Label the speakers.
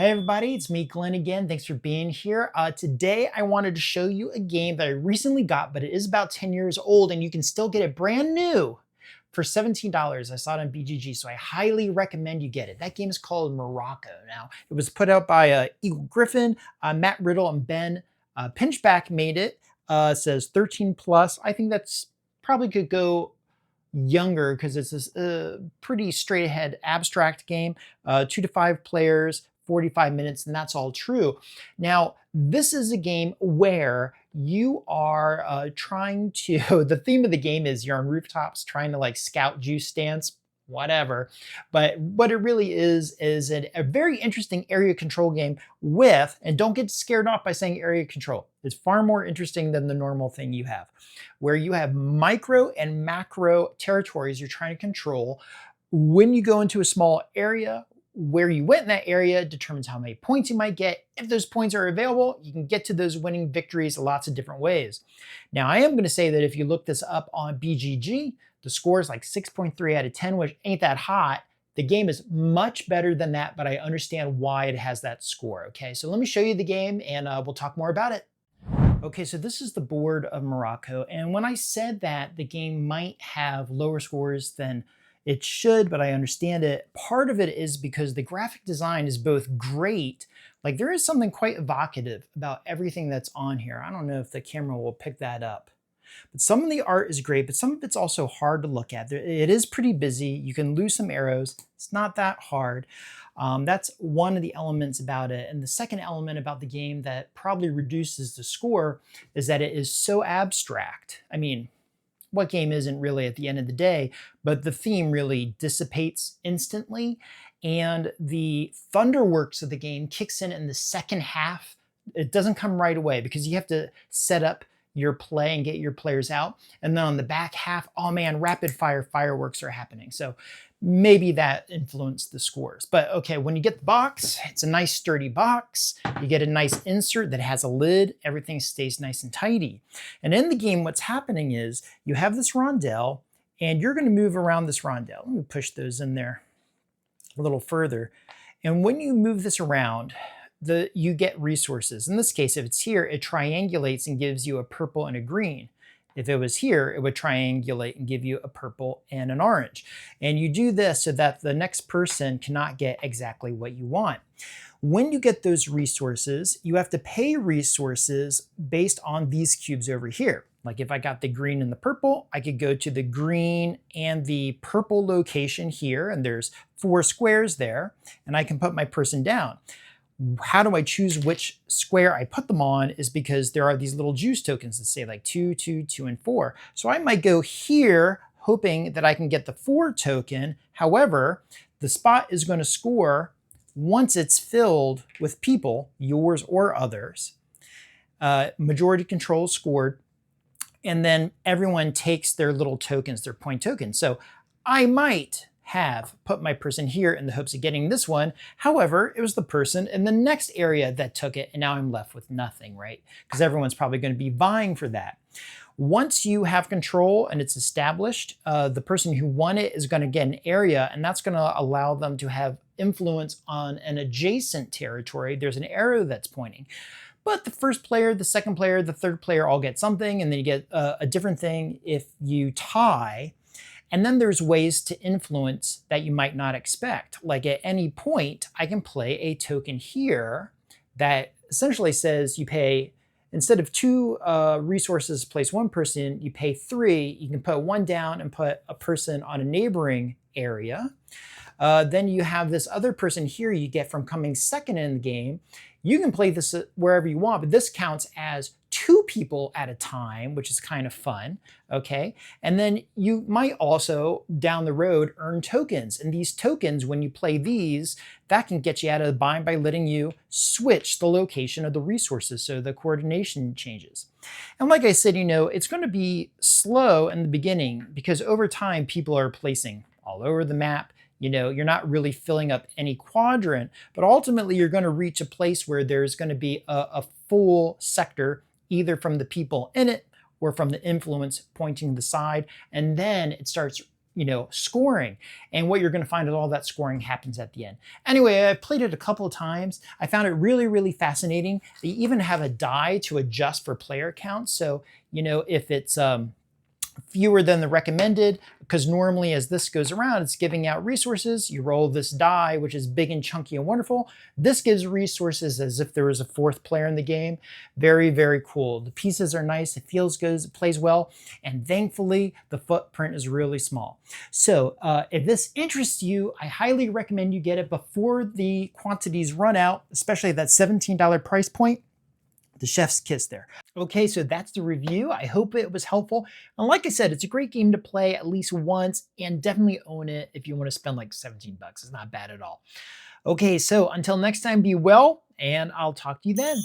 Speaker 1: Hey everybody, it's me, Glenn again. Thanks for being here. Today I wanted to show you a game that I recently got, but it is about 10 years old and you can still get it brand new for $17. I saw it on BGG, so I highly recommend you get it. That game is called Morocco. Now, it was put out by Eagle Griffin, Matt Riddle and Ben Pinchback made it. It says 13 plus. I think that's probably could go younger because it's a pretty straight ahead abstract game, 2 to 5 players, 45 minutes, and that's all true. Now, this is a game where you are trying to, the theme of the game is you're on rooftops trying to like scout juice stands, whatever. But what it really is a very interesting area control game with, and don't get scared off by saying area control. It's far more interesting than the normal thing you have, where you have micro and macro territories you're trying to control. When you go into a small area, where you went in that area determines how many points you might get. If those points are available, you can get to those winning victories lots of different ways. Now, I am going to say that if you look this up on BGG, the score is like 6.3 out of 10, which ain't that hot. The game is much better than that, but I understand why it has that score. Okay, so let me show you the game and we'll talk more about it. Okay, so this is the board of Morocco. And when I said that the game might have lower scores than it should, but I understand it, part of it is because the graphic design is both great, like there is something quite evocative about everything that's on here. I don't know if the camera will pick that up. But some of the art is great, but some of it's also hard to look at. It is pretty busy. You can lose some arrows. It's not that hard. That's one of the elements about it. And the second element about the game that probably reduces the score is that it is so abstract. I mean, what game isn't really at the end of the day, but the theme really dissipates instantly. And the thunderworks of the game kicks in the second half. It doesn't come right away because you have to set up your play and get your players out. And then on the back half, oh man, rapid fire fireworks are happening. So maybe that influenced the scores. But okay, when you get the box, it's a nice sturdy box. You get a nice insert that has a lid. Everything stays nice and tidy. And in the game, what's happening is you have this rondelle and you're going to move around this rondelle. Let me push those in there a little further. And when you move this around, you get resources. In this case, if it's here, it triangulates and gives you a purple and a green. If it was here, it would triangulate and give you a purple and an orange. And you do this so that the next person cannot get exactly what you want. When you get those resources, you have to pay resources based on these cubes over here. Like if I got the green and the purple, I could go to the green and the purple location here, and there's 4 squares there, and I can put my person down. How do I choose which square I put them on is because there are these little juice tokens that say like 2, 2, 2, and 4. So I might go here hoping that I can get the 4 token. However, the spot is going to score once it's filled with people, yours or others. Majority control scored. And then everyone takes their little tokens, their point tokens. So I might have put my person here in the hopes of getting this one. However, it was the person in the next area that took it, and now I'm left with nothing, right? Because everyone's probably going to be vying for that. Once you have control and it's established, the person who won it is going to get an area, and that's going to allow them to have influence on an adjacent territory. There's an arrow that's pointing. But the first player, the second player, the third player all get something, and then you get a different thing if you tie. And then there's ways to influence that you might not expect. Like at any point, I can play a token here that essentially says you pay, instead of 2 resources to place 1 person, you pay 3. You can put 1 down and put a person on a neighboring area. Then you have this other person here you get from coming second in the game. You can play this wherever you want, but this counts as 2 people at a time, which is kind of fun, okay? And then you might also, down the road, earn tokens. And these tokens, when you play these, that can get you out of the bind by letting you switch the location of the resources so the coordination changes. And like I said, it's going to be slow in the beginning because over time, people are placing all over the map. You're not really filling up any quadrant, but ultimately you're going to reach a place where there's going to be a full sector, either from the people in it or from the influence pointing to the side. And then it starts scoring. And what you're going to find is all that scoring happens at the end. Anyway, I played it a couple of times. I found it really, really fascinating. They even have a die to adjust for player count. So, if it's fewer than the recommended, because normally as this goes around, it's giving out resources. You roll this die, which is big and chunky and wonderful. This gives resources as if there was a fourth player in the game. Very, very cool. The pieces are nice. It feels good. It plays well. And thankfully, the footprint is really small. So if this interests you, I highly recommend you get it before the quantities run out, especially at that $17 price point. The chef's kiss there. Okay, so that's the review. I hope it was helpful. And like I said, it's a great game to play at least once, and definitely own it if you want to spend like 17 bucks. It's not bad at all. Okay, so until next time, be well, and I'll talk to you then.